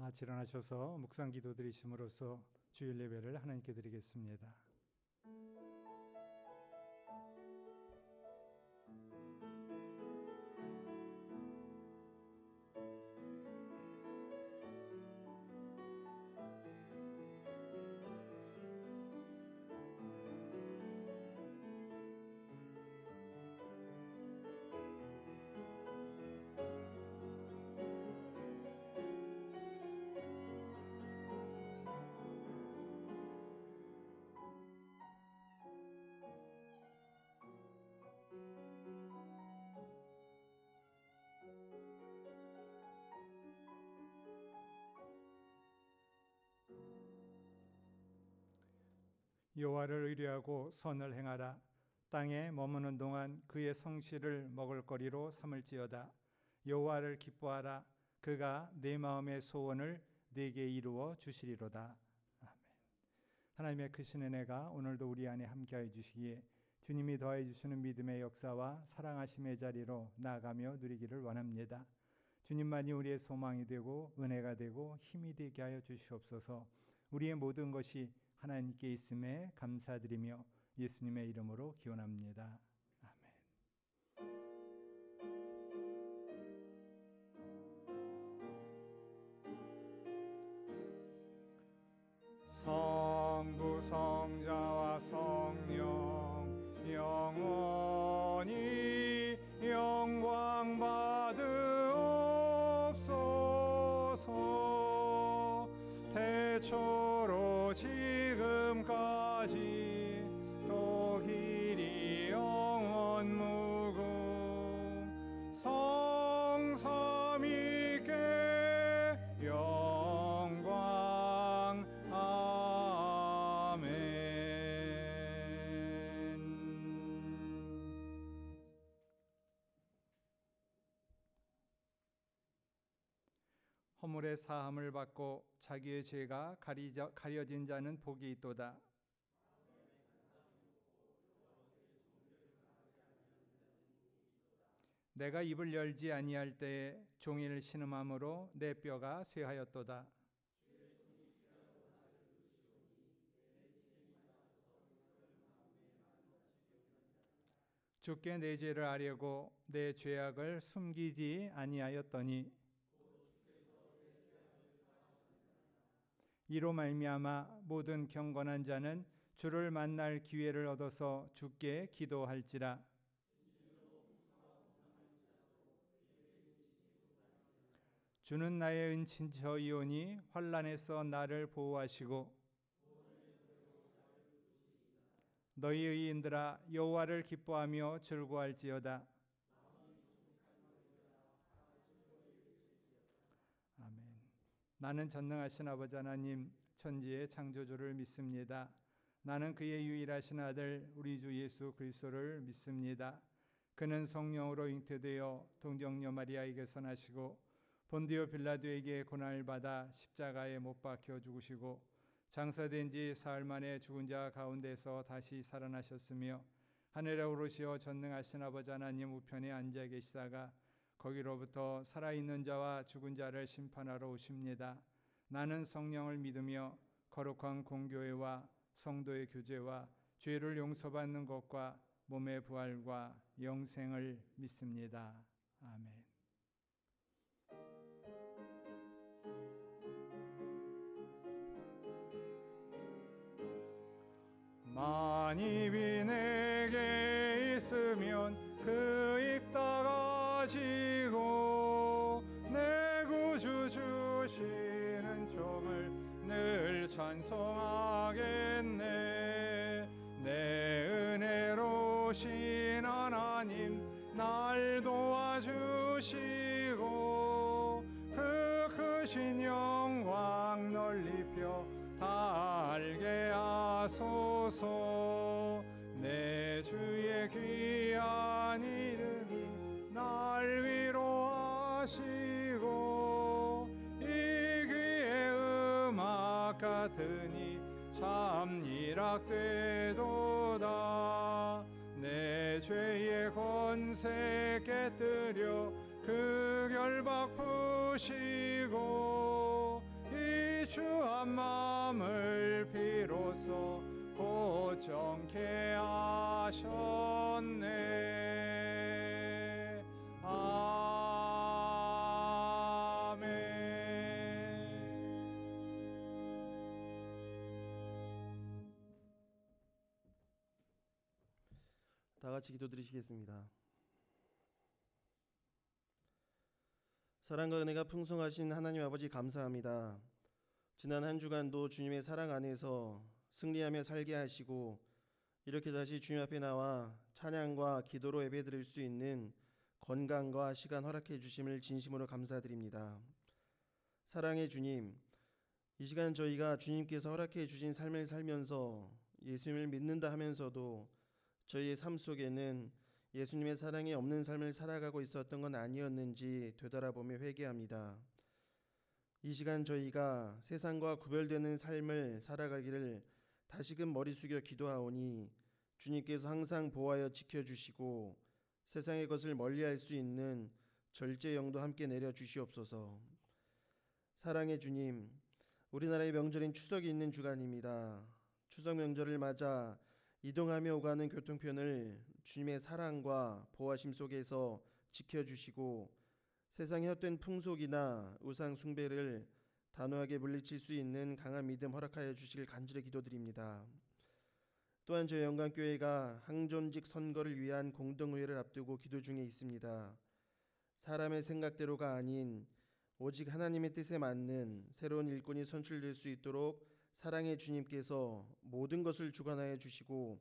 같이 일어나셔서 묵상 기도 드리심으로써 주일 예배를 하나님께 드리겠습니다. 여호와를 의뢰하고 선을 행하라. 땅에 머무는 동안 그의 성실을 먹을거리로 삼을지어다. 여호와를 기뻐하라. 그가 내 마음의 소원을 내게 이루어 주시리로다. 아멘. 하나님의 크신 은혜가 오늘도 우리 안에 함께하여 주시기에 주님이 더해 주시는 믿음의 역사와 사랑하심의 자리로 나아가며 누리기를 원합니다. 주님만이 우리의 소망이 되고 은혜가 되고 힘이 되게 하여 주시옵소서. 우리의 모든 것이 하나님께 있음에 감사드리며 예수님의 이름으로 기원합니다. 아멘. 성부 성자와 성령 영원히 영광 받으옵소서. 태초로 지금까지 또 길이 영원 무궁 성삼위께 영광. 아멘. 허물의 사함을 받고 자기의 죄가 가려진 자는 복이 있도다. 내가 입을 열지 아니할 때에 종일 신음함으로 내 뼈가 쇠하였도다. 주께 내 죄를 아려고 내 죄악을 숨기지 아니하였더니 이로 말미암아 모든 경건한 자는 주를 만날 기회를 얻어서 주께 기도할지라. 주는 나의 은친처이오니 환난에서 나를 보호하시고 너희 의인들아 여호와를 기뻐하며 즐거워할지어다. 아멘. 나는 전능하신 아버지 하나님 천지의 창조주를 믿습니다. 나는 그의 유일하신 아들 우리 주 예수 그리스도를 믿습니다. 그는 성령으로 잉태되어 동정녀 마리아에게서 나시고 본디오 빌라도에게 고난을 받아 십자가에 못 박혀 죽으시고 장사된 지 사흘 만에 죽은 자 가운데서 다시 살아나셨으며 하늘에 오르시어 전능하신 아버지 하나님 우편에 앉아 계시다가 거기로부터 살아있는 자와 죽은 자를 심판하러 오십니다. 나는 성령을 믿으며 거룩한 공교회와 성도의 교제와 죄를 용서받는 것과 몸의 부활과 영생을 믿습니다. 아멘. 만입이 내게 있으면 그 입 닫아지고 내 구주 주시는 종을 늘 찬송하겠네. 내 은혜로우신 하나님 날 도와주시고 그 크신 영광 널리 펴 다 알게 하소서. 내 주의 귀한 이름이 날 위로하시고 이 귀의 음악 같으니 참 이락되도다. 내 죄의 권세 깨뜨려 그 결박 푸시고 추한 마음을 비로소 고정케 하셨네. 아멘. 다 같이 기도드리시겠습니다. 사랑과 은혜가 풍성하신 하나님 아버지 감사합니다. 지난 한 주간도 주님의 사랑 안에서 승리하며 살게 하시고 이렇게 다시 주님 앞에 나와 찬양과 기도로 예배드릴 수 있는 건강과 시간 허락해 주심을 진심으로 감사드립니다. 사랑의 주님, 이 시간 저희가 주님께서 허락해 주신 삶을 살면서 예수님을 믿는다 하면서도 저희의 삶 속에는 예수님의 사랑이 없는 삶을 살아가고 있었던 건 아니었는지 되돌아보며 회개합니다. 이 시간 저희가 세상과 구별되는 삶을 살아가기를 다시금 머리 숙여 기도하오니 주님께서 항상 보호하여 지켜주시고 세상의 것을 멀리할 수 있는 절제 영도 함께 내려주시옵소서. 사랑의 주님, 우리나라의 명절인 추석이 있는 주간입니다. 추석 명절을 맞아 이동하며 오가는 교통편을 주님의 사랑과 보호하심 속에서 지켜주시고 세상의 헛된 풍속이나 우상 숭배를 단호하게 물리칠 수 있는 강한 믿음 허락하여 주시길 간절히 기도드립니다. 또한 저희 영광교회가 항존직 선거를 위한 공동의회를 앞두고 기도 중에 있습니다. 사람의 생각대로가 아닌 오직 하나님의 뜻에 맞는 새로운 일꾼이 선출될 수 있도록 사랑의 주님께서 모든 것을 주관하여 주시고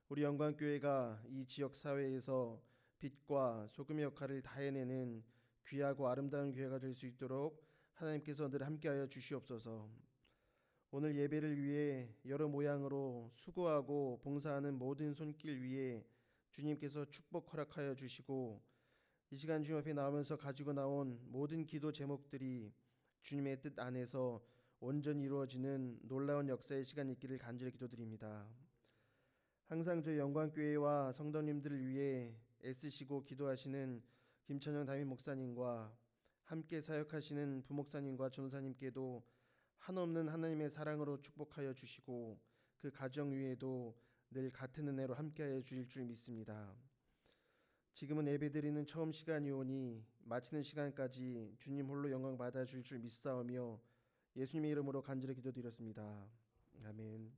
우리 영광교회가 이 지역 사회에서 빛과 소금의 역할을 다해내는 귀하고 아름다운 교회가 될 수 있도록 하나님께서 늘 함께하여 주시옵소서. 오늘 예배를 위해 여러 모양으로 수고하고 봉사하는 모든 손길 위에 주님께서 축복 허락하여 주시고 이 시간 주님 앞에 나오면서 가지고 나온 모든 기도 제목들이 주님의 뜻 안에서 온전히 이루어지는 놀라운 역사의 시간이 있기를 간절히 기도드립니다. 항상 저희 영광교회와 성도님들을 위해 애쓰시고 기도하시는 김천영 담임 목사님과 함께 사역하시는 부목사님과 전도사님께도 한없는 하나님의 사랑으로 축복하여 주시고 그 가정 위에도 늘 같은 은혜로 함께하여 주실 줄 믿습니다. 지금은 예배드리는 처음 시간이오니 마치는 시간까지 주님 홀로 영광 받아 주실 줄 믿사오며 예수님의 이름으로 간절히 기도드렸습니다. 아멘.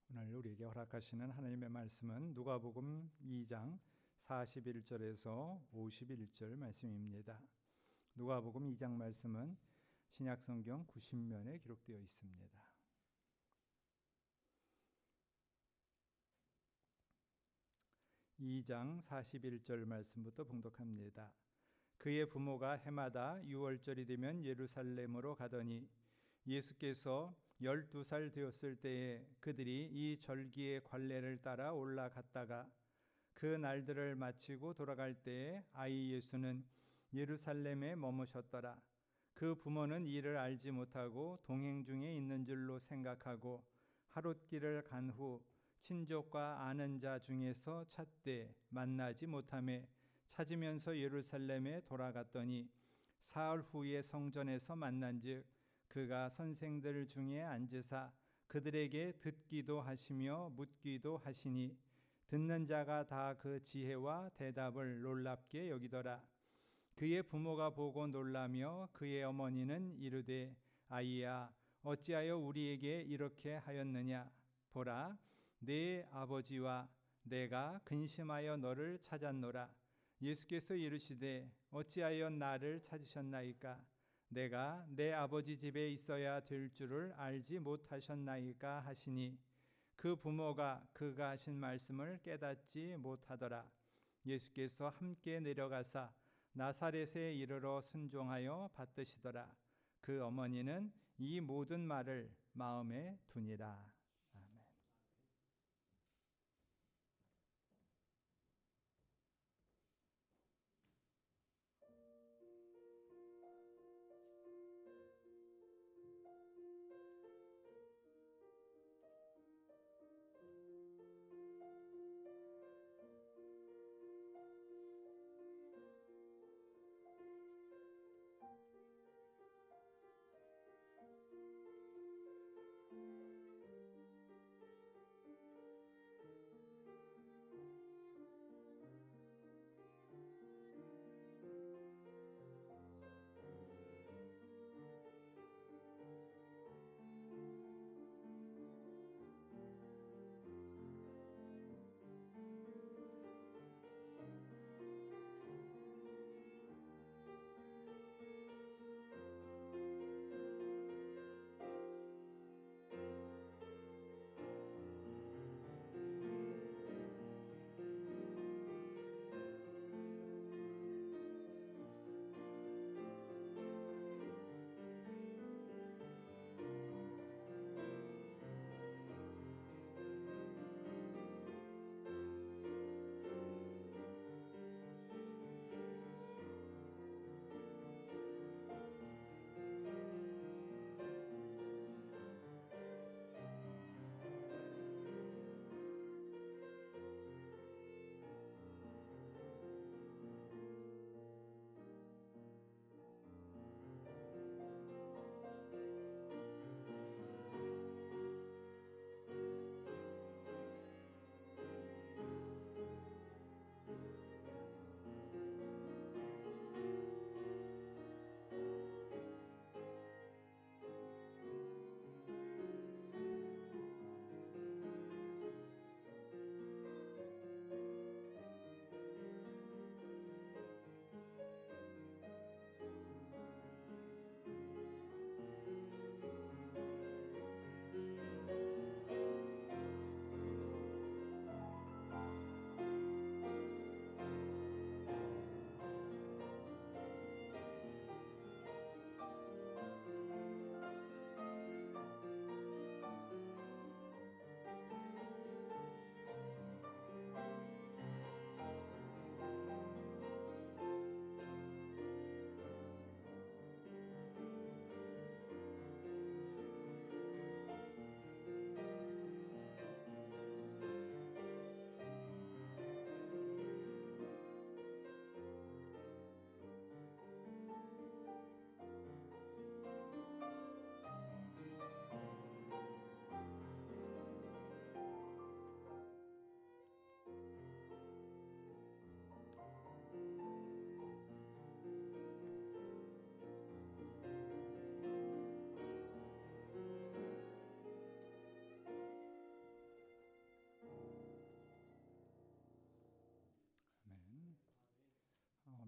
오늘 우리에게 허락하시는 하나님의 말씀은 누가복음 2장 41절에서 51절 말씀입니다. 누가복음 2장 말씀은 신약성경 90면에 기록되어 있습니다. (2장 41절) 말씀부터 봉독합니다. 그의 부모가 해마다 유월절이 되면 예루살렘으로 가더니 예수께서 12살 되었을 때에 그들이 이 절기의 관례를 따라 올라갔다가 그 날들을 마치고 돌아갈 때에 아이 예수는 예루살렘에 머무셨더라. 그 부모는 이를 알지 못하고 동행 중에 있는 줄로 생각하고 하룻길을 간 후 친족과 아는 자 중에서 찾되 만나지 못하매 찾으면서 예루살렘에 돌아갔더니 사흘 후에 성전에서 만난즉 그가 선생들 중에 앉으사 그들에게 듣기도 하시며 묻기도 하시니 듣는 자가 다 그 지혜와 대답을 놀랍게 여기더라. 그의 부모가 보고 놀라며 그의 어머니는 이르되 아이야 어찌하여 우리에게 이렇게 하였느냐. 보라 내 아버지와 내가 근심하여 너를 찾았노라. 예수께서 이르시되 어찌하여 나를 찾으셨나이까. 내가 내 아버지 집에 있어야 될 줄을 알지 못하셨나이까 하시니 그 부모가 그가 하신 말씀을 깨닫지 못하더라. 예수께서 함께 내려가사 나사렛에 이르러 순종하여 받드시더라. 그 어머니는 이 모든 말을 마음에 두니라. 아멘.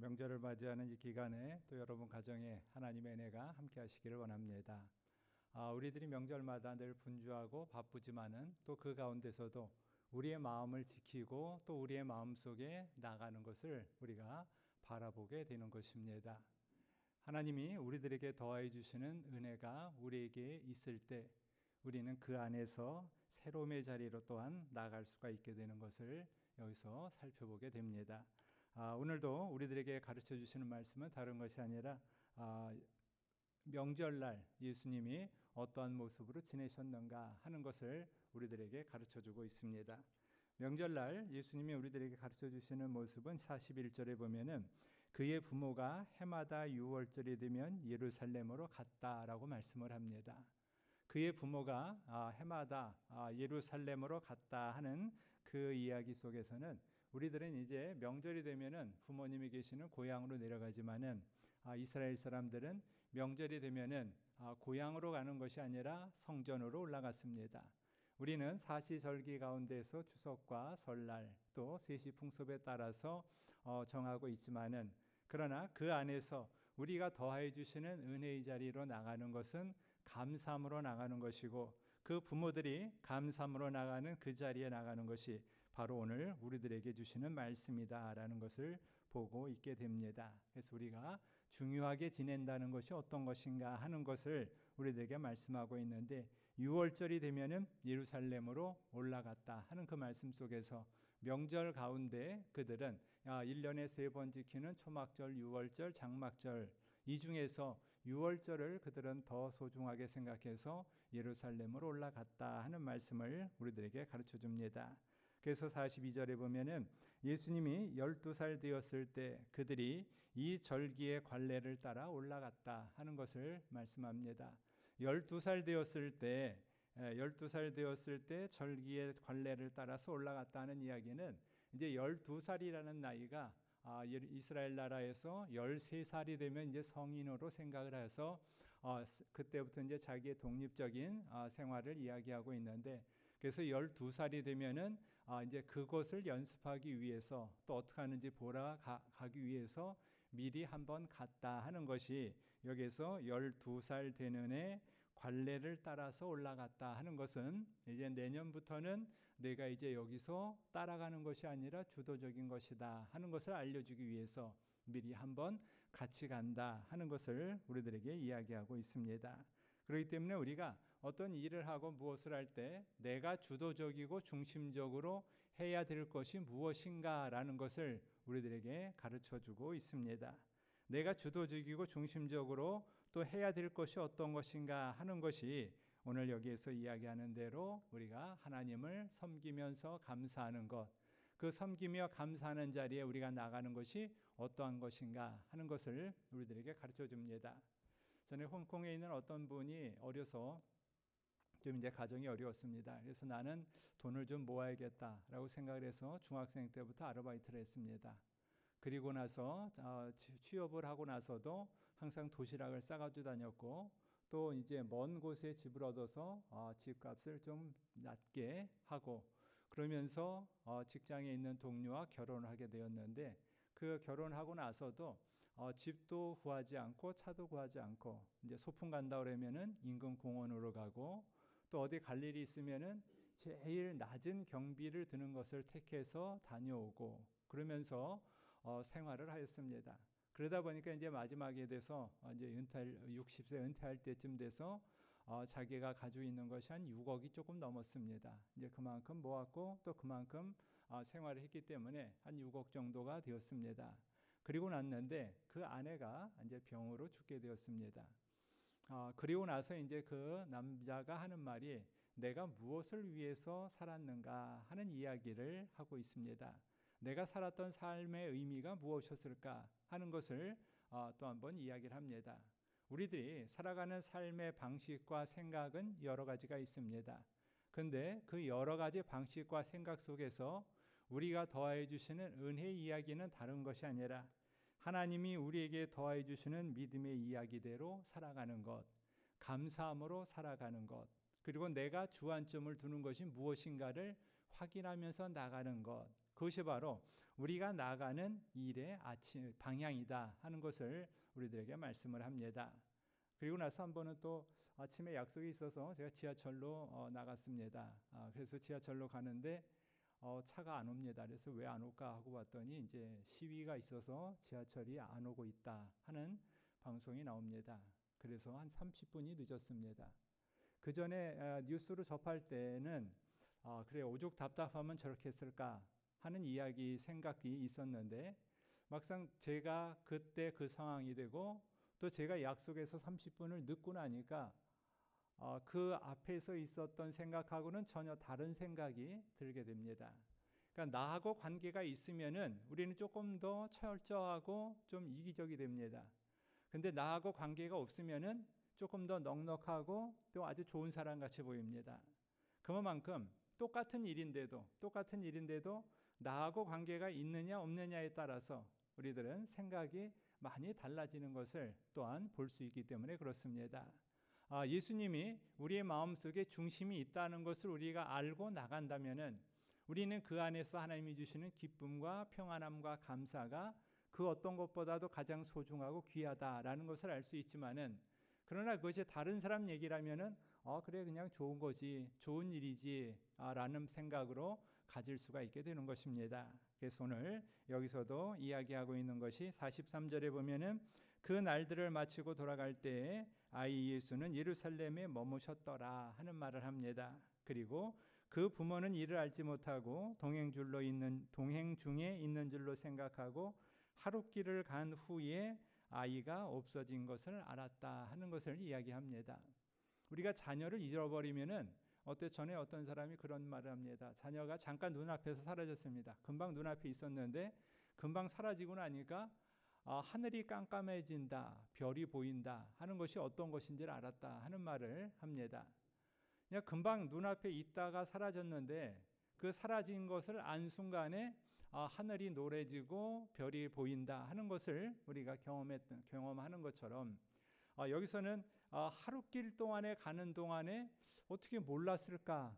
명절을 맞이하는 이 기간에 또 여러분 가정에 하나님의 은혜가 함께 하시기를 원합니다. 우리들이 명절마다 늘 분주하고 바쁘지만은 또 그 가운데서도 우리의 마음을 지키고 또 우리의 마음 속에 나가는 것을 우리가 바라보게 되는 것입니다. 하나님이 우리들에게 더하여 주시는 은혜가 우리에게 있을 때 우리는 그 안에서 새로움의 자리로 또한 나아갈 수가 있게 되는 것을 여기서 살펴보게 됩니다. 오늘도 우리들에게 가르쳐 주시는 말씀은 다른 것이 아니라 명절날 예수님이 어떠한 모습으로 지내셨는가 하는 것을 우리들에게 가르쳐 주고 있습니다. 명절날 예수님이 우리들에게 가르쳐 주시는 모습은 41절에 보면은 그의 부모가 해마다 유월절이 되면 예루살렘으로 갔다라고 말씀을 합니다. 그의 부모가 해마다 예루살렘으로 갔다 하는 그 이야기 속에서는 우리들은 이제 명절이 되면은 부모님이 계시는 고향으로 내려가지만은 이스라엘 사람들은 명절이 되면은 고향으로 가는 것이 아니라 성전으로 올라갔습니다. 우리는 사시절기 가운데서 추석과 설날 또 세시 풍습에 따라서 정하고 있지만은 그러나 그 안에서 우리가 더하여 주시는 은혜의 자리로 나가는 것은 감사함으로 나가는 것이고 그 부모들이 감사함으로 나가는 그 자리에 나가는 것이 바로 오늘 우리들에게 주시는 말씀이다라는 것을 보고 있게 됩니다. 그래서 우리가 중요하게 지낸다는 것이 어떤 것인가 하는 것을 우리들에게 말씀하고 있는데 6월절이 되면은 예루살렘으로 올라갔다 하는 그 말씀 속에서 명절 가운데 그들은 1년에 3번 지키는 초막절, 6월절, 장막절 이 중에서 6월절을 그들은 더 소중하게 생각해서 예루살렘으로 올라갔다 하는 말씀을 우리들에게 가르쳐 줍니다. 그래서 42절에 보면은 예수님이 12살 되었을 때 그들이 이 절기의 관례를 따라 올라갔다 하는 것을 말씀합니다. 12살 되었을 때 12살 되었을 때 절기의 관례를 따라서 올라갔다 하는 이야기는 이제 12살이라는 나이가 이스라엘 나라에서 13살이 되면 이제 성인으로 생각을 해서 그때부터 이제 자기의 독립적인 생활을 이야기하고 있는데 그래서 12살이 되면은 이제 그것을 연습하기 위해서 또 어떻게 하는지 보러 가기 위해서 미리 한번 갔다 하는 것이 여기서 12살 되는 해 관례를 따라서 올라갔다 하는 것은 이제 내년부터는 내가 이제 여기서 따라가는 것이 아니라 주도적인 것이다 하는 것을 알려주기 위해서 미리 한번 같이 간다 하는 것을 우리들에게 이야기하고 있습니다. 그렇기 때문에 우리가 어떤 일을 하고 무엇을 할 때 내가 주도적이고 중심적으로 해야 될 것이 무엇인가라는 것을 우리들에게 가르쳐주고 있습니다. 내가 주도적이고 중심적으로 또 해야 될 것이 어떤 것인가 하는 것이 오늘 여기에서 이야기하는 대로 우리가 하나님을 섬기면서 감사하는 것, 그 섬기며 감사하는 자리에 우리가 나가는 것이 어떠한 것인가 하는 것을 우리들에게 가르쳐 줍니다. 전에 홍콩에 있는 어떤 분이 어려서 좀 이제 가정이 어려웠습니다. 그래서 나는 돈을 좀 모아야겠다라고 생각을 해서 중학생 때부터 아르바이트를 했습니다. 그리고 나서 취업을 하고 나서도 항상 도시락을 싸가지고 다녔고 또 이제 먼 곳에 집을 얻어서 집값을 좀 낮게 하고 그러면서 직장에 있는 동료와 결혼을 하게 되었는데 그 결혼하고 나서도 집도 구하지 않고 차도 구하지 않고 이제 소풍 간다 그러면은 인근 공원으로 가고 또 어디 갈 일이 있으면은 제일 낮은 경비를 드는 것을 택해서 다녀오고 그러면서 생활을 하였습니다. 그러다 보니까 이제 마지막에 돼서 이제 60세 은퇴할 때쯤 돼서 자기가 가지고 있는 것이 한 6억이 조금 넘었습니다. 이제 그만큼 모았고 또 그만큼 생활을 했기 때문에 한 6억 정도가 되었습니다. 그리고 났는데 그 아내가 이제 병으로 죽게 되었습니다. 그리고 나서 이제 그 남자가 하는 말이 내가 무엇을 위해서 살았는가 하는 이야기를 하고 있습니다. 내가 살았던 삶의 의미가 무엇이었을까 하는 것을 또 한번 이야기를 합니다. 우리들이 살아가는 삶의 방식과 생각은 여러 가지가 있습니다. 그런데 그 여러 가지 방식과 생각 속에서 우리가 더하여 주시는 은혜 이야기는 다른 것이 아니라 하나님이 우리에게 더하여 주시는 믿음의 이야기대로 살아가는 것, 감사함으로 살아가는 것, 그리고 내가 주안점을 두는 것이 무엇인가를 확인하면서 나가는 것, 그것이 바로 우리가 나가는 일의 방향이다 하는 것을 우리들에게 말씀을 합니다. 그리고 나서 한 번은 또 아침에 약속이 있어서 제가 지하철로 나갔습니다. 그래서 지하철로 가는데 차가 안 옵니다. 그래서 왜 안 올까 하고 봤더니 이제 시위가 있어서 지하철이 안 오고 있다 하는 방송이 나옵니다. 그래서 한 30분이 늦었습니다. 그 전에 뉴스로 접할 때는 그래 오죽 답답하면 저렇게 했을까 하는 이야기 생각이 있었는데 막상 제가 그때 그 상황이 되고 또 제가 약속에서 30분을 늦고 나니까 그 앞에서 있었던 생각하고는 전혀 다른 생각이 들게 됩니다. 그러니까 나하고 관계가 있으면은 우리는 조금 더 철저하고 좀 이기적이 됩니다. 근데 나하고 관계가 없으면은 조금 더 넉넉하고 또 아주 좋은 사람 같이 보입니다. 그만큼 똑같은 일인데도 나하고 관계가 있느냐 없느냐에 따라서 우리들은 생각이 많이 달라지는 것을 또한 볼 수 있기 때문에 그렇습니다. 예수님이 우리의 마음속에 중심이 있다는 것을 우리가 알고 나간다면은 우리는 그 안에서 하나님이 주시는 기쁨과 평안함과 감사가 그 어떤 것보다도 가장 소중하고 귀하다라는 것을 알 수 있지만은 그러나 그것이 다른 사람 얘기라면은 그래 그냥 좋은 거지, 좋은 일이지 라는 생각으로 가질 수가 있게 되는 것입니다. 그래서 오늘 여기서도 이야기하고 있는 것이 43절에 보면은 그 날들을 마치고 돌아갈 때에 아이 예수는 예루살렘에 머무셨더라 하는 말을 합니다. 그리고 그 부모는 이를 알지 못하고 동행 중에 있는 줄로 생각하고 하룻길을 간 후에 아이가 없어진 것을 알았다 하는 것을 이야기합니다. 우리가 자녀를 잃어버리면은 전에 어떤 사람이 그런 말을 합니다. 자녀가 잠깐 눈앞에서 사라졌습니다. 금방 눈앞에 있었는데 금방 사라지고 나니까 하늘이 깜깜해진다, 별이 보인다 하는 것이 어떤 것인지를 알았다 하는 말을 합니다. 그냥 금방 눈앞에 있다가 사라졌는데 그 사라진 것을 안 순간에 하늘이 노래지고 별이 보인다 하는 것을 우리가 경험하는 것처럼 여기서는 하룻길 동안에 가는 동안에 어떻게 몰랐을까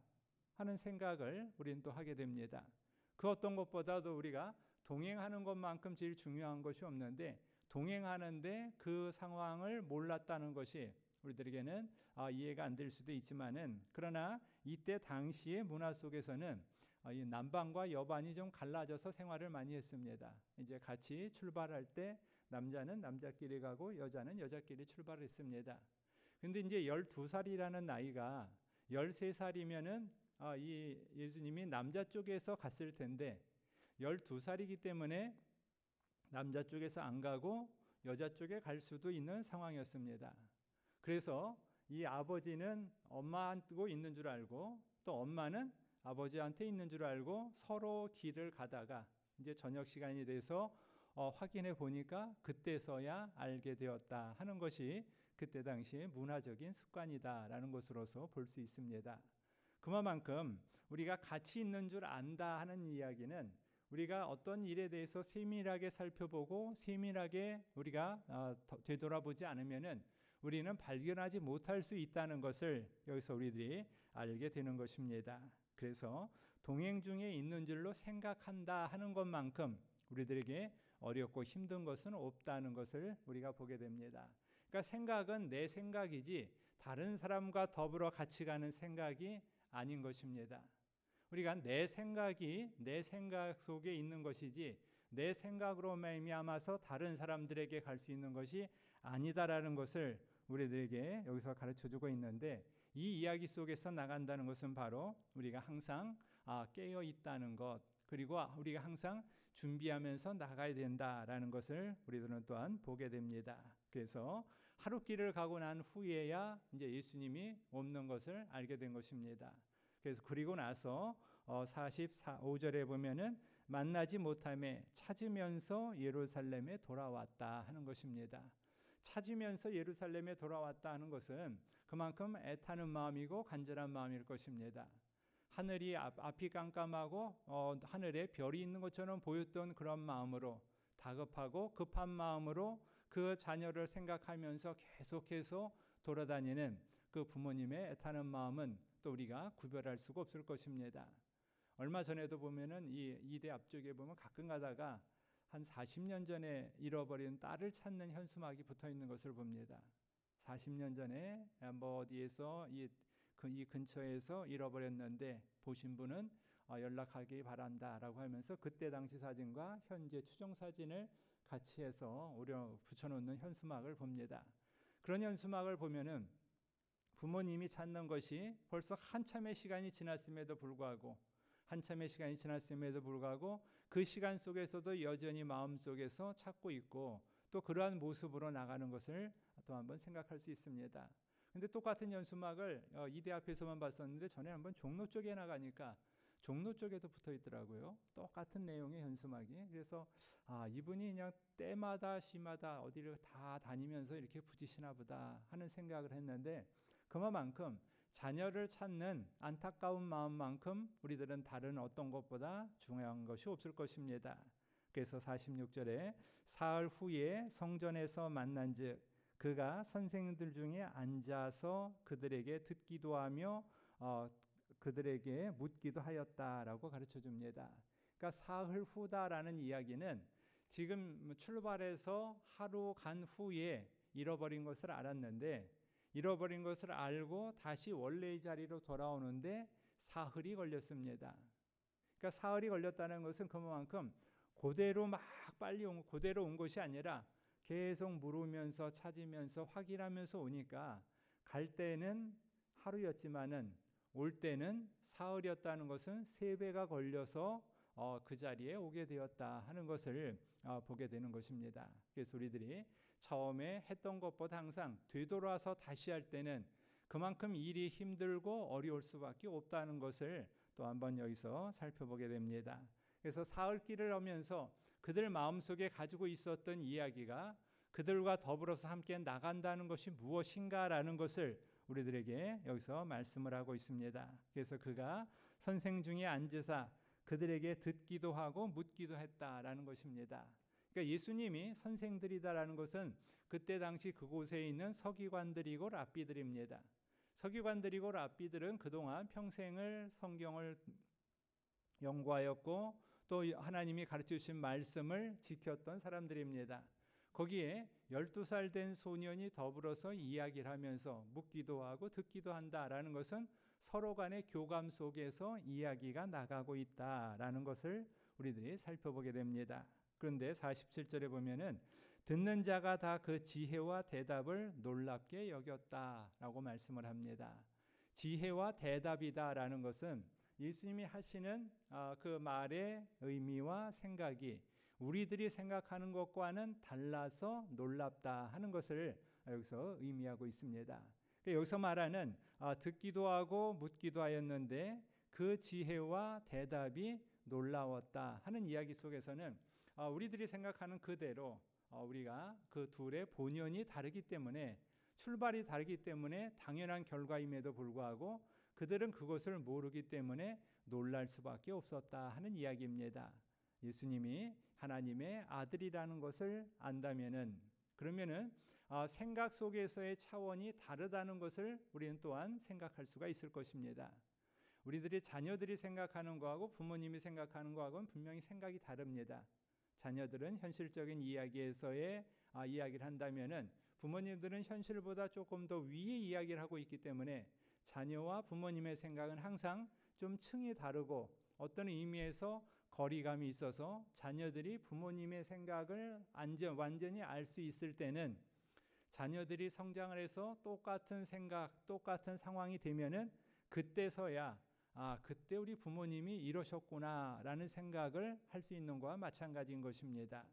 하는 생각을 우리는 또 하게 됩니다. 그 어떤 것보다도 우리가 동행하는 것만큼 제일 중요한 것이 없는데 동행하는데 그 상황을 몰랐다는 것이 우리들에게는 이해가 안 될 수도 있지만은 그러나 이때 당시의 문화 속에서는 이 남반과 여반이 좀 갈라져서 생활을 많이 했습니다. 이제 같이 출발할 때 남자는 남자끼리 가고 여자는 여자끼리 출발했습니다. 근데 이제 12살이라는 나이가 13살이면은 이 예수님이 남자 쪽에서 갔을 텐데 12살이기 때문에 남자 쪽에서 안 가고 여자 쪽에 갈 수도 있는 상황이었습니다. 그래서 이 아버지는 엄마하고 있는 줄 알고 또 엄마는 아버지한테 있는 줄 알고 서로 길을 가다가 이제 저녁 시간이 돼서 확인해 보니까 그때서야 알게 되었다 하는 것이 그때 당시의 문화적인 습관이다라는 것으로서 볼 수 있습니다. 그만큼 우리가 같이 있는 줄 안다 하는 이야기는 우리가 어떤 일에 대해서 세밀하게 살펴보고 세밀하게 우리가 되돌아보지 않으면은 우리는 발견하지 못할 수 있다는 것을 여기서 우리들이 알게 되는 것입니다. 그래서 동행 중에 있는 줄로 생각한다 하는 것만큼 우리들에게 어렵고 힘든 것은 없다는 것을 우리가 보게 됩니다. 그러니까 생각은 내 생각이지 다른 사람과 더불어 같이 가는 생각이 아닌 것입니다. 우리가 내 생각이 내 생각 속에 있는 것이지 내 생각으로 말미암아서 다른 사람들에게 갈 수 있는 것이 아니다라는 것을 우리들에게 여기서 가르쳐주고 있는데 이 이야기 속에서 나간다는 것은 바로 우리가 항상 깨어 있다는 것 그리고 우리가 항상 준비하면서 나가야 된다라는 것을 우리들은 또한 보게 됩니다. 그래서 하룻길을 가고 난 후에야 이제 예수님이 없는 것을 알게 된 것입니다. 그래서 그리고 나서 45절에 보면은 만나지 못함에 찾으면서 예루살렘에 돌아왔다 하는 것입니다. 찾으면서 예루살렘에 돌아왔다 하는 것은 그만큼 애타는 마음이고 간절한 마음일 것입니다. 하늘이 앞이 깜깜하고 하늘에 별이 있는 것처럼 보였던 그런 마음으로 다급하고 급한 마음으로 그 자녀를 생각하면서 계속해서 돌아다니는 그 부모님의 애타는 마음은 또 우리가 구별할 수가 없을 것입니다. 얼마 전에도 보면은 이 이대 앞쪽에 보면 가끔 가다가 한 40년 전에 잃어버린 딸을 찾는 현수막이 붙어 있는 것을 봅니다. 40년 전에 뭐 어디에서 이 근처에서 잃어버렸는데 보신 분은 연락하기 바란다라고 하면서 그때 당시 사진과 현재 추정 사진을 같이 해서 붙여놓는 현수막을 봅니다. 그런 현수막을 보면은 부모님이 찾는 것이 벌써 한참의 시간이 지났음에도 불구하고 그 시간 속에서도 여전히 마음속에서 찾고 있고 또 그러한 모습으로 나가는 것을 또 한번 생각할 수 있습니다. 근데 똑같은 현수막을 이대 앞에서만 봤었는데 전에 한번 종로 쪽에 나가니까 종로 쪽에도 붙어 있더라고요. 똑같은 내용의 현수막이. 그래서 이분이 그냥 때마다 시마다 어디를 다 다니면서 이렇게 붙이시나 보다 하는 생각을 했는데 그만큼 자녀를 찾는 안타까운 마음만큼 우리들은 다른 어떤 것보다 중요한 것이 없을 것입니다. 그래서 46절에 사흘 후에 성전에서 만난즉 그가 선생들 중에 앉아서 그들에게 듣기도 하며 그들에게 묻기도 하였다라고 가르쳐 줍니다. 그러니까 사흘 후다라는 이야기는 지금 출발해서 하루 간 후에 잃어버린 것을 알았는데 잃어버린 것을 알고 다시 원래의 자리로 돌아오는데 사흘이 걸렸습니다. 그러니까 사흘이 걸렸다는 것은 그만큼 그대로 막 빨리 그대로 온 것이 아니라 계속 물으면서 찾으면서 확인하면서 오니까 갈 때는 하루였지만은 올 때는 사흘이었다는 것은 3배가 걸려서 그 자리에 오게 되었다 하는 것을 보게 되는 것입니다. 그래서 우리들이 처음에 했던 것보다 항상 되돌아서 다시 할 때는 그만큼 일이 힘들고 어려울 수밖에 없다는 것을 또 한번 여기서 살펴보게 됩니다. 그래서 사흘길을 하면서 그들 마음속에 가지고 있었던 이야기가 그들과 더불어서 함께 나간다는 것이 무엇인가라는 것을 우리들에게 여기서 말씀을 하고 있습니다. 그래서 그가 선생 중에 앉으사 그들에게 듣기도 하고 묻기도 했다라는 것입니다. 그러니까 예수님이 선생들이다라는 것은 그때 당시 그곳에 있는 서기관들이고 랍비들입니다. 서기관들이고 랍비들은 그동안 평생을 성경을 연구하였고 또 하나님이 가르쳐 주신 말씀을 지켰던 사람들입니다. 거기에 12살 된 소년이 더불어서 이야기를 하면서 묻기도 하고 듣기도 한다라는 것은 서로 간의 교감 속에서 이야기가 나가고 있다라는 것을 우리들이 살펴보게 됩니다. 그런데 47절에 보면은 듣는 자가 다 그 지혜와 대답을 놀랍게 여겼다라고 말씀을 합니다. 지혜와 대답이다라는 것은 예수님이 하시는 그 말의 의미와 생각이 우리들이 생각하는 것과는 달라서 놀랍다 하는 것을 여기서 의미하고 있습니다. 여기서 말하는 듣기도 하고 묻기도 하였는데 그 지혜와 대답이 놀라웠다 하는 이야기 속에서는 우리들이 생각하는 그대로 우리가 그 둘의 본연이 다르기 때문에 출발이 다르기 때문에 당연한 결과임에도 불구하고 그들은 그것을 모르기 때문에 놀랄 수밖에 없었다 하는 이야기입니다. 예수님이 하나님의 아들이라는 것을 안다면은 그러면은 생각 속에서의 차원이 다르다는 것을 우리는 또한 생각할 수가 있을 것입니다. 우리들이 자녀들이 생각하는 거하고 부모님이 생각하는 거하고는 분명히 생각이 다릅니다. 자녀들은 현실적인 이야기에서의 이야기를 한다면은 부모님들은 현실보다 조금 더 위의 이야기를 하고 있기 때문에 자녀와 부모님의 생각은 항상 좀 층이 다르고 어떤 의미에서 거리감이 있어서 자녀들이 부모님의 생각을 완전히 알 수 있을 때는 자녀들이 성장을 해서 똑같은 생각, 똑같은 상황이 되면은 그때서야 그때 우리 부모님이 이러셨구나라는 생각을 할 수 있는 것과 마찬가지인 것입니다.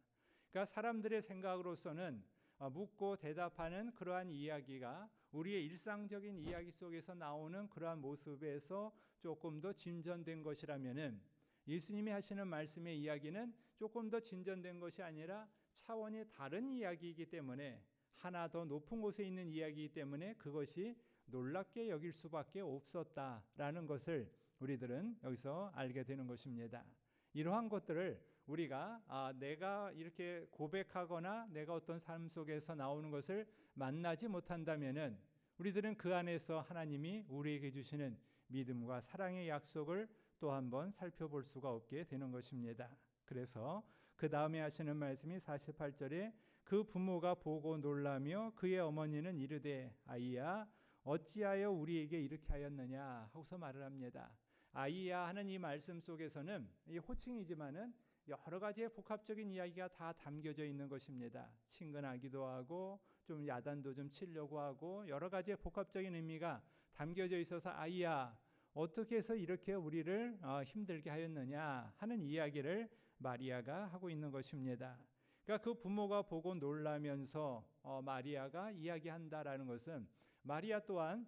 그러니까 사람들의 생각으로서는 묻고 대답하는 그러한 이야기가 우리의 일상적인 이야기 속에서 나오는 그러한 모습에서 조금 더 진전된 것이라면은 예수님이 하시는 말씀의 이야기는 조금 더 진전된 것이 아니라 차원이 다른 이야기이기 때문에 하나 더 높은 곳에 있는 이야기이기 때문에 그것이 놀랍게 여길 수밖에 없었다라는 것을 우리들은 여기서 알게 되는 것입니다. 이러한 것들을 우리가 내가 이렇게 고백하거나 내가 어떤 삶 속에서 나오는 것을 만나지 못한다면은 우리들은 그 안에서 하나님이 우리에게 주시는 믿음과 사랑의 약속을 또 한번 살펴볼 수가 없게 되는 것입니다. 그래서 그 다음에 하시는 말씀이 48절에 그 부모가 보고 놀라며 그의 어머니는 이르되 아이야 어찌하여 우리에게 이렇게 하였느냐 하고서 말을 합니다. 아이야 하는 이 말씀 속에서는 이 호칭이지만은 여러 가지의 복합적인 이야기가 다 담겨져 있는 것입니다. 친근하기도 하고 좀 야단도 좀 치려고 하고 여러 가지의 복합적인 의미가 담겨져 있어서 아이야 어떻게 해서 이렇게 우리를 힘들게 하였느냐 하는 이야기를 마리아가 하고 있는 것입니다. 그러니까 그 부모가 보고 놀라면서 마리아가 이야기한다라는 것은 마리아 또한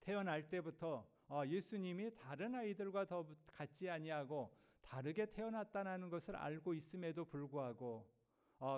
태어날 때부터 예수님이 다른 아이들과 더 같지 아니하고 다르게 태어났다는 것을 알고 있음에도 불구하고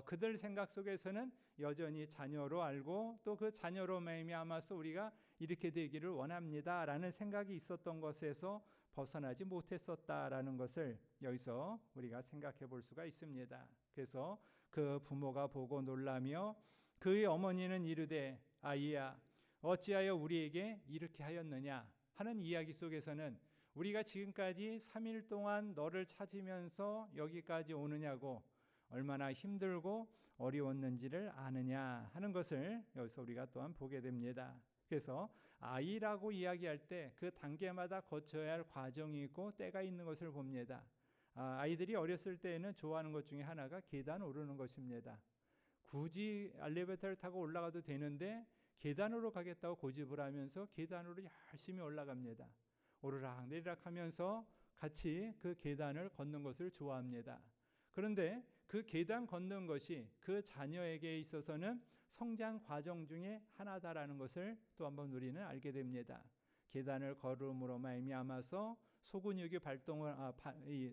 그들 생각 속에서는 여전히 자녀로 알고 또 그 자녀로 말미암아서 우리가 이렇게 되기를 원합니다라는 생각이 있었던 것에서 벗어나지 못했었다라는 것을 여기서 우리가 생각해 볼 수가 있습니다. 그래서 그 부모가 보고 놀라며 그의 어머니는 이르되 아이야 어찌하여 우리에게 이렇게 하였느냐 하는 이야기 속에서는 우리가 지금까지 3일 동안 너를 찾으면서 여기까지 오느냐고 얼마나 힘들고 어려웠는지를 아느냐 하는 것을 여기서 우리가 또한 보게 됩니다. 그래서 아이라고 이야기할 때 그 단계마다 거쳐야 할 과정이 있고 때가 있는 것을 봅니다. 아이들이 어렸을 때에는 좋아하는 것 중에 하나가 계단 오르는 것입니다. 굳이 엘리베이터를 타고 올라가도 되는데 계단으로 가겠다고 고집을 하면서 계단으로 열심히 올라갑니다. 오르락 내리락 하면서 같이 그 계단을 걷는 것을 좋아합니다. 그런데 그 계단 걷는 것이 그 자녀에게 있어서는 성장 과정 중에 하나다라는 것을 또 한번 우리는 알게 됩니다. 계단을 걸음으로 말미암아서 소근육이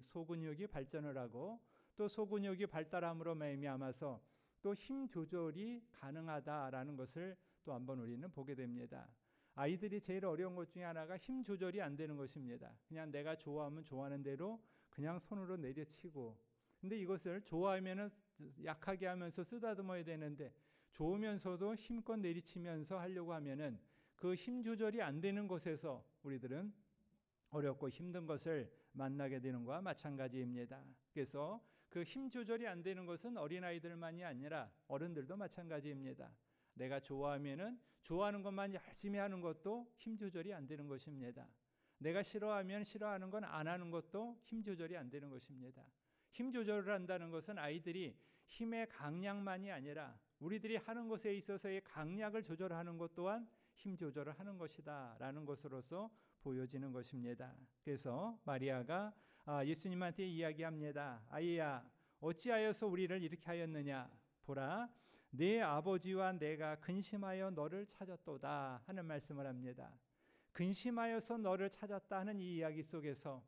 소근육이 발전을 하고 또 소근육이 발달함으로 말미암아서 또 힘 조절이 가능하다라는 것을 또 한번 우리는 보게 됩니다. 아이들이 제일 어려운 것 중에 하나가 힘 조절이 안 되는 것입니다. 그냥 내가 좋아하면 좋아하는 대로 그냥 손으로 내려치고, 근데 이것을 좋아하면은 약하게 하면서 쓰다듬어야 되는데 좋으면서도 힘껏 내리치면서 하려고 하면은 그 힘 조절이 안 되는 것에서 우리들은 어렵고 힘든 것을 만나게 되는 것과 마찬가지입니다. 그래서 그 힘 조절이 안 되는 것은 어린아이들만이 아니라 어른들도 마찬가지입니다. 내가 좋아하면은 좋아하는 것만 열심히 하는 것도 힘 조절이 안 되는 것입니다. 내가 싫어하면 싫어하는 건 안 하는 것도 힘 조절이 안 되는 것입니다. 힘 조절을 한다는 것은 아이들이 힘의 강약만이 아니라 우리들이 하는 것에 있어서의 강약을 조절하는 것 또한 힘 조절을 하는 것이다 라는 것으로서 보여지는 것입니다. 그래서 마리아가 예수님한테 이야기합니다. 아이야, 어찌하여서 우리를 이렇게 하였느냐? 보라, 내 아버지와 내가 근심하여 너를 찾았도다 하는 말씀을 합니다. 근심하여서 너를 찾았다 하는 이 이야기 속에서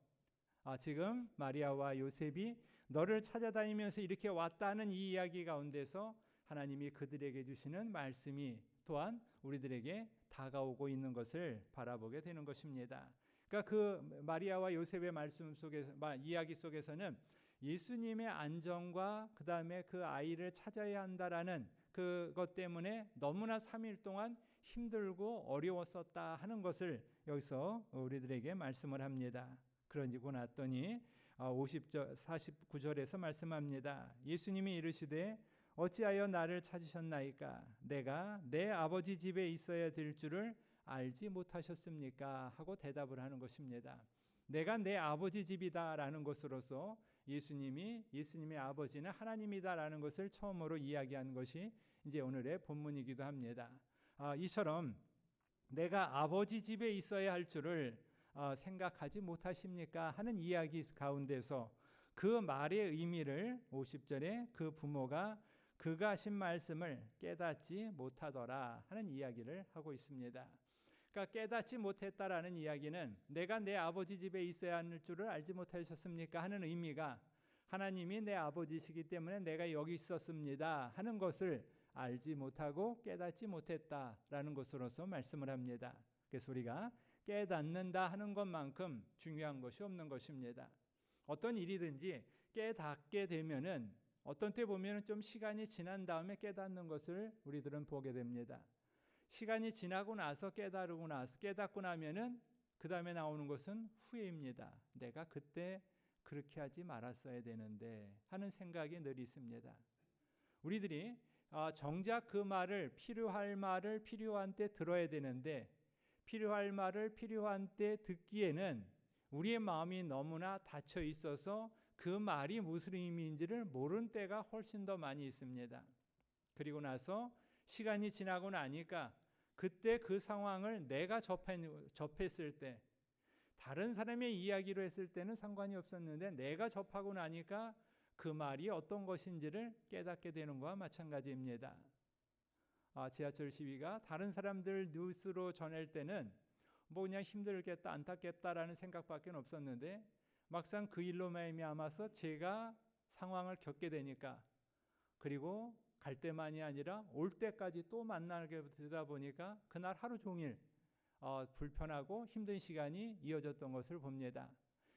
지금 마리아와 요셉이 너를 찾아다니면서 이렇게 왔다는 이 이야기 가운데서 하나님이 그들에게 주시는 말씀이 또한 우리들에게 다가오고 있는 것을 바라보게 되는 것입니다. 그러니까 그 마리아와 요셉의 말씀 속에서 이야기 속에서는 예수님의 안정과 그 다음에 그 아이를 찾아야 한다라는 그것 때문에 너무나 3일 동안 힘들고 어려웠었다 하는 것을 여기서 우리들에게 말씀을 합니다. 그러고 났더니 49절에서 말씀합니다. 예수님이 이르시되 어찌하여 나를 찾으셨나이까? 내가 내 아버지 집에 있어야 될 줄을 알지 못하셨습니까? 하고 대답을 하는 것입니다. 내가 내 아버지 집이다라는 것으로서 예수님의 아버지는 하나님이다라는 것을 처음으로 이야기한 것이 이제 오늘의 본문이기도 합니다. 이처럼 내가 아버지 집에 있어야 할 줄을 생각하지 못하십니까? 하는 이야기 가운데서 그 말의 의미를 50절에 그 부모가 그가 하신 말씀을 깨닫지 못하더라 하는 이야기를 하고 있습니다. 그러니까 깨닫지 못했다라는 이야기는 내가 내 아버지 집에 있어야 하는 줄을 알지 못하셨습니까? 하는 의미가 하나님이 내 아버지시기 때문에 내가 여기 있었습니다 하는 것을 알지 못하고 깨닫지 못했다라는 것으로서 말씀을 합니다. 그래서 우리가 깨닫는다 하는 것만큼 중요한 것이 없는 것입니다. 어떤 일이든지 깨닫게 되면은 어떤 때 보면은 좀 시간이 지난 다음에 깨닫는 것을 우리들은 보게 됩니다. 시간이 지나고 나서 깨닫고 나면은 그 다음에 나오는 것은 후회입니다. 내가 그때 그렇게 하지 말았어야 되는데 하는 생각이 늘 있습니다. 우리들이 정작 그 말을 필요한 때 들어야 되는데 필요할 말을 필요한 때 듣기에는 우리의 마음이 너무나 닫혀 있어서 그 말이 무슨 의미인지를 모르는 때가 훨씬 더 많이 있습니다. 그리고 나서 시간이 지나고 나니까 그때 그 상황을 내가 접했을 때 다른 사람의 이야기로 했을 때는 상관이 없었는데 내가 접하고 나니까 그 말이 어떤 것인지를 깨닫게 되는 것과 마찬가지입니다. 지하철 시위가 다른 사람들 뉴스로 전할 때는 뭐 그냥 힘들겠다 안타깝다라는 생각밖에 없었는데 막상 그 일로 말미암아서 제가 상황을 겪게 되니까 그리고 갈 때만이 아니라 올 때까지 또 만나게 되다 보니까 그날 하루 종일 불편하고 힘든 시간이 이어졌던 것을 봅니다.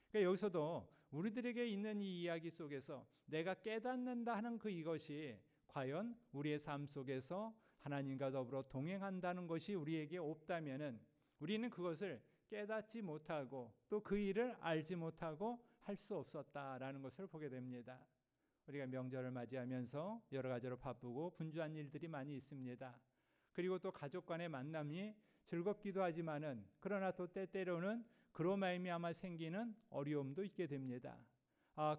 그러니까 여기서도 우리들에게 있는 이 이야기 속에서 내가 깨닫는다 하는 이것이 과연 우리의 삶 속에서 하나님과 더불어 동행한다는 것이 우리에게 없다면은 우리는 그것을 깨닫지 못하고 또 그 일을 알지 못하고 할 수 없었다라는 것을 보게 됩니다. 우리가 명절을 맞이하면서 여러 가지로 바쁘고 분주한 일들이 많이 있습니다. 그리고 또 가족 간의 만남이 즐겁기도 하지만은 그러나 또 때때로는 그로 말미암아 생기는 어려움도 있게 됩니다.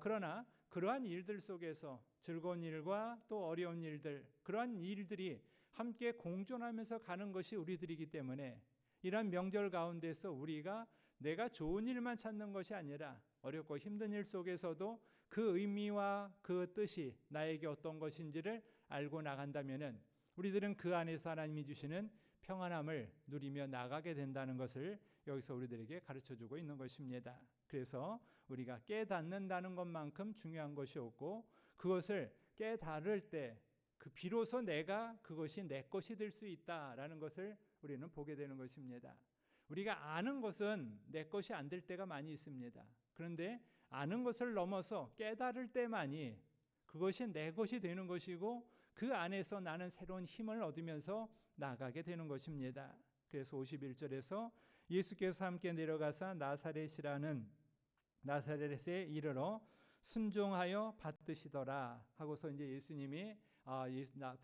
그러나 그러한 일들 속에서 즐거운 일과 또 어려운 일들, 그러한 일들이 함께 공존하면서 가는 것이 우리들이기 때문에 이러한 명절 가운데서 우리가 내가 좋은 일만 찾는 것이 아니라 어렵고 힘든 일 속에서도 그 의미와 그 뜻이 나에게 어떤 것인지를 알고 나간다면은 우리들은 그 안에서 하나님이 주시는 평안함을 누리며 나가게 된다는 것을 여기서 우리들에게 가르쳐주고 있는 것입니다. 그래서 우리가 깨닫는다는 것만큼 중요한 것이 없고 그것을 깨달을 때 그 비로소 내가 그것이 내 것이 될 수 있다라는 것을 우리는 보게 되는 것입니다. 우리가 아는 것은 내 것이 안 될 때가 많이 있습니다. 그런데 아는 것을 넘어서 깨달을 때만이 그것이 내 것이 되는 것이고 그 안에서 나는 새로운 힘을 얻으면서 나가게 되는 것입니다. 그래서 51절에서 예수께서 함께 내려가사 나사렛에 이르러 순종하여 받드시더라 하고서 이제 예수님이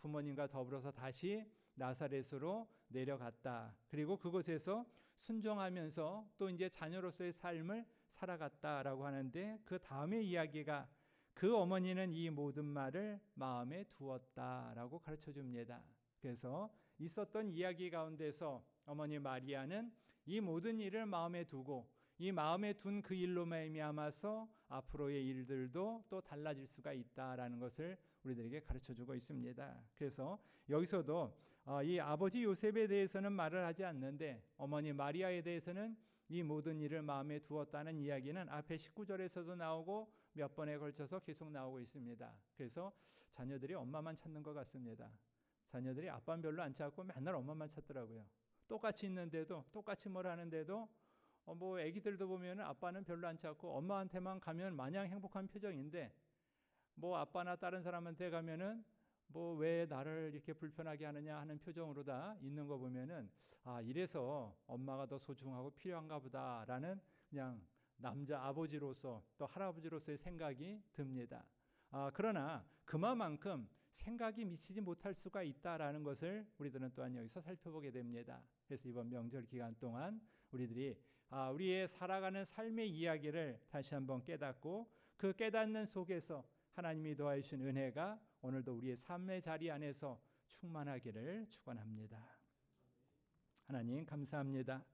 부모님과 더불어서 다시 나사렛으로 내려갔다. 그리고 그곳에서 순종하면서 또 이제 자녀로서의 삶을 살아갔다라고 하는데 그 다음의 이야기가 그 어머니는 이 모든 말을 마음에 두었다라고 가르쳐 줍니다. 그래서 있었던 이야기 가운데서 어머니 마리아는 이 모든 일을 마음에 두고 이 마음에 둔 그 일로 말미암아서 앞으로의 일들도 또 달라질 수가 있다라는 것을 우리들에게 가르쳐주고 있습니다. 그래서 여기서도 이 아버지 요셉에 대해서는 말을 하지 않는데 어머니 마리아에 대해서는 이 모든 일을 마음에 두었다는 이야기는 앞에 19절에서도 나오고 몇 번에 걸쳐서 계속 나오고 있습니다. 그래서 자녀들이 엄마만 찾는 것 같습니다. 자녀들이 아빠는 별로 안 찾고 맨날 엄마만 찾더라고요. 똑같이 있는데도 똑같이 뭘 하는데도 뭐 애기들도 보면 아빠는 별로 안 찾고 엄마한테만 가면 마냥 행복한 표정인데 뭐 아빠나 다른 사람한테 가면은 뭐 왜 나를 이렇게 불편하게 하느냐 하는 표정으로 다 있는 거 보면은 이래서 엄마가 더 소중하고 필요한가 보다라는 그냥 남자 아버지로서 또 할아버지로서의 생각이 듭니다. 그러나 그만큼 생각이 미치지 못할 수가 있다라는 것을 우리들은 또한 여기서 살펴보게 됩니다. 그래서 이번 명절 기간 동안 우리들이 우리의 살아가는 삶의 이야기를 다시 한번 깨닫고 그 깨닫는 속에서 하나님이 도와주신 은혜가 오늘도 우리의 삶의 자리 안에서 충만하기를 축원합니다. 하나님 감사합니다.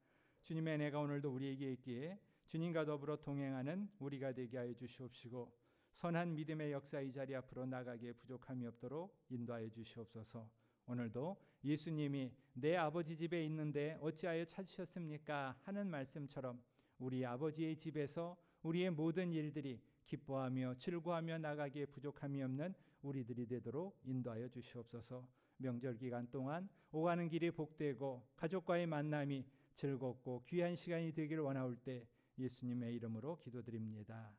주님의 은혜가 오늘도 우리에게 있기에 주님과 더불어 동행하는 우리가 되게 하여 주시옵시고 선한 믿음의 역사 이 자리 앞으로 나가기에 부족함이 없도록 인도하여 주시옵소서. 오늘도 예수님이 내 아버지 집에 있는데 어찌하여 찾으셨습니까? 하는 말씀처럼 우리 아버지의 집에서 우리의 모든 일들이 기뻐하며 즐거워하며 나가기에 부족함이 없는 우리들이 되도록 인도하여 주시옵소서. 명절 기간 동안 오가는 길이 복되고 가족과의 만남이 즐겁고 귀한 시간이 되기를 원하올 때 예수님의 이름으로 기도드립니다.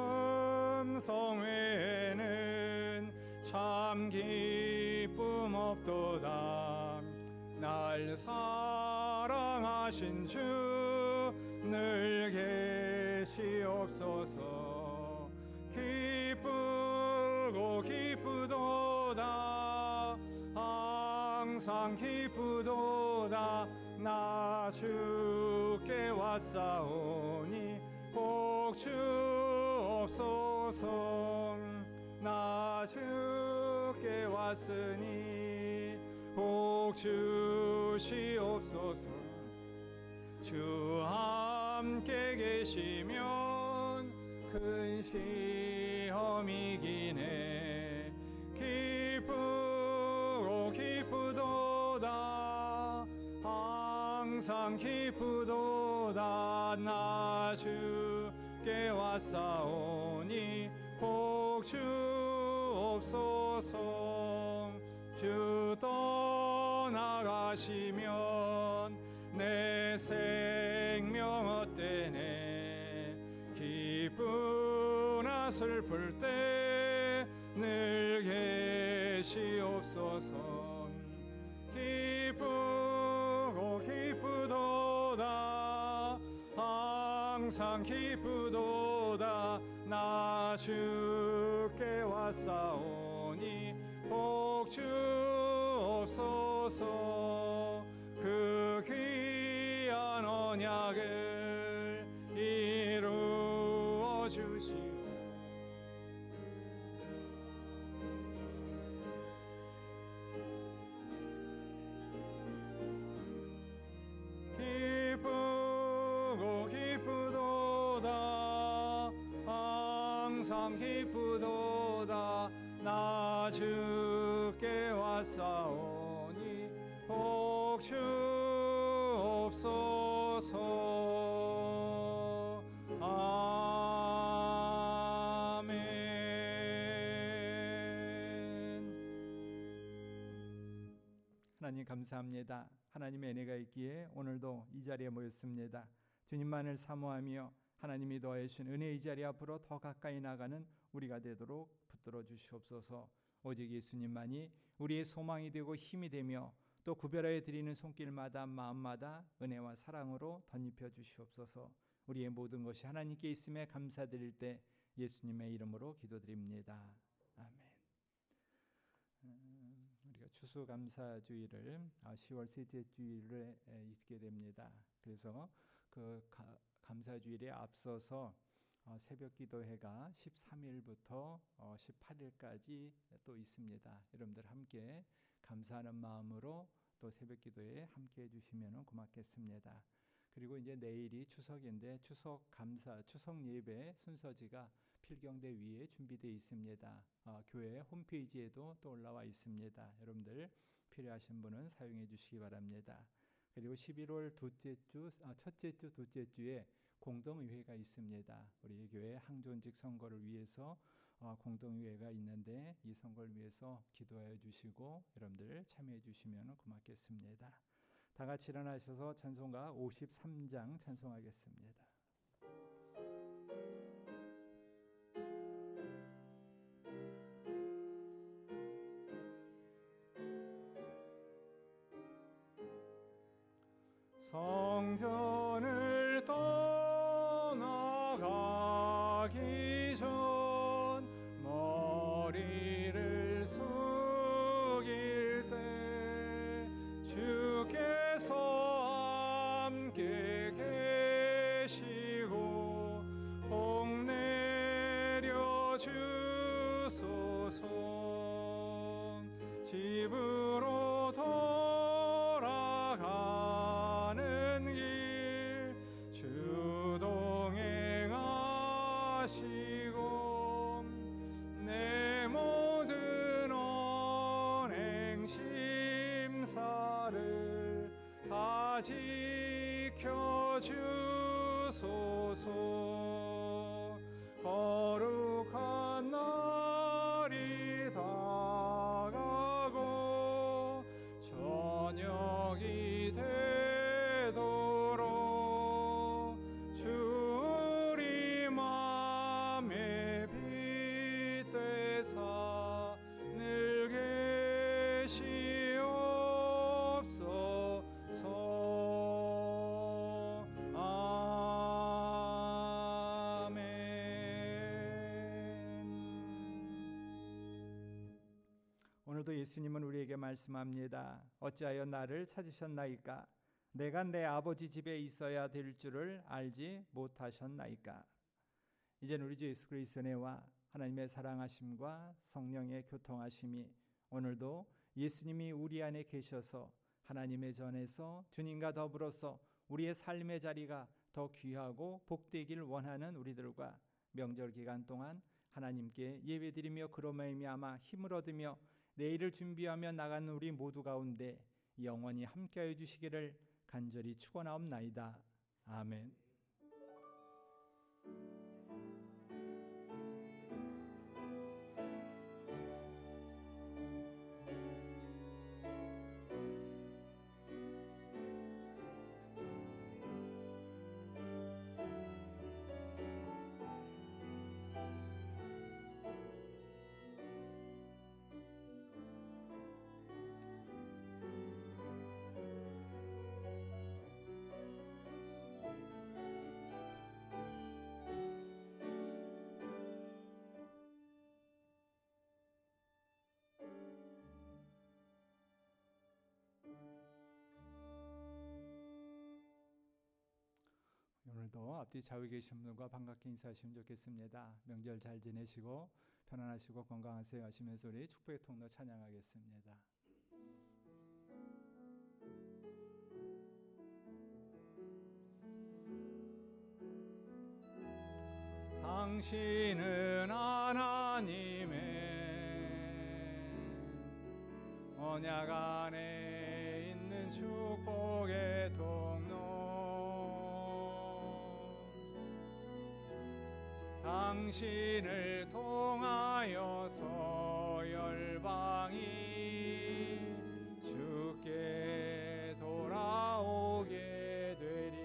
춤성 외에는 참 기쁨 없도다. 날 사랑하신 주 늘 계시옵소서. 기쁘고 기쁘도다. 항상 기쁘도다. 나 주께 왔사오니 복 주옵소서. 나 주께 왔으니 복 주시옵소서. 주 함께 계시면 큰 시험이기네. 기쁘고 기쁘도다. 항상 기쁘도다. 나 주께 왔사오니 복 주옵소서. 주 떠나가시면 내 생명 헛되네. 기쁘나 슬플 때 늘 계시옵소서. 기쁘 항상 기쁘도다. 나 주께 왔사오니 복 주옵소서. 그 귀한 언약을 이루어 주시고 기쁘고 기쁘도다. 항상 기쁘도다. 나 주께 왔사오니 복 주옵소서. 아멘. 하나님 감사합니다. 하나님의 은혜가 있기에 오늘도 이 자리에 모였습니다. 주님만을 사모하며 하나님이 더해 주신 은혜의 자리 앞으로 더 가까이 나가는 우리가 되도록 붙들어 주시옵소서. 오직 예수님만이 우리의 소망이 되고 힘이 되며 또 구별하여 드리는 손길마다 마음마다 은혜와 사랑으로 덧입혀 주시옵소서. 우리의 모든 것이 하나님께 있음에 감사드릴 때 예수님의 이름으로 기도드립니다. 아멘. 우리가 추수감사주일을 10월 셋째 주일에 있게 됩니다. 그래서 그 감사주일에 앞서서 새벽 기도회가 13일부터 18일까지 또 있습니다. 여러분들 함께 감사하는 마음으로 또 새벽 기도에 함께 해주시면 고맙겠습니다. 그리고 이제 내일이 추석인데 추석 예배 순서지가 필경대 위에 준비되어 있습니다. 교회 홈페이지에도 또 올라와 있습니다. 여러분들 필요하신 분은 사용해 주시기 바랍니다. 그리고 11월 첫째 주, 둘째 주에 공동의회가 있습니다. 우리 교회 항존직 선거를 위해서 공동의회가 있는데 이 선거를 위해서 기도하여 주시고 여러분들 참여해 주시면 고맙겠습니다. 다 같이 일어나셔서 찬송가 53장 찬송하겠습니다. 성전을 떠나가기 전 머리를 숙일 때 주께서 함께 계시고 복 내려 주소서. 집으로 돌아가는 길 주 동행하시고 내 모든 언행 심사를 다 지켜 주소서. 거룩한 날이 다가고 저녁이 되도록 주 우리 맘에 빗대사 늘 계시옵소서. 오늘도 예수님은 우리에게 말씀합니다. 어찌하여 나를 찾으셨나이까? 내가 내 아버지 집에 있어야 될 줄을 알지 못하셨나이까? 이제는 우리 주 예수 그리스도의 은혜와 하나님의 사랑하심과 성령의 교통하심이 오늘도 예수님이 우리 안에 계셔서 하나님의 전에서 주님과 더불어서 우리의 삶의 자리가 더 귀하고 복되길 원하는 우리들과 명절 기간 동안 하나님께 예배드리며 그로 말미암아 힘을 얻으며 내일을 준비하며 나가는 우리 모두 가운데 영원히 함께하여 주시기를 간절히 축원하옵나이다. 아멘. 오늘도 앞뒤 좌우에 계신 분들과 반갑게 인사하시면 좋겠습니다. 명절 잘 지내시고 편안하시고 건강하세요 하시면서 우리 축복의 통로 찬양하겠습니다. 당신은 하나님의 언약 안에 있는 축복의 통로, 당신을 통하여서 열방이 주께 돌아오게 되리.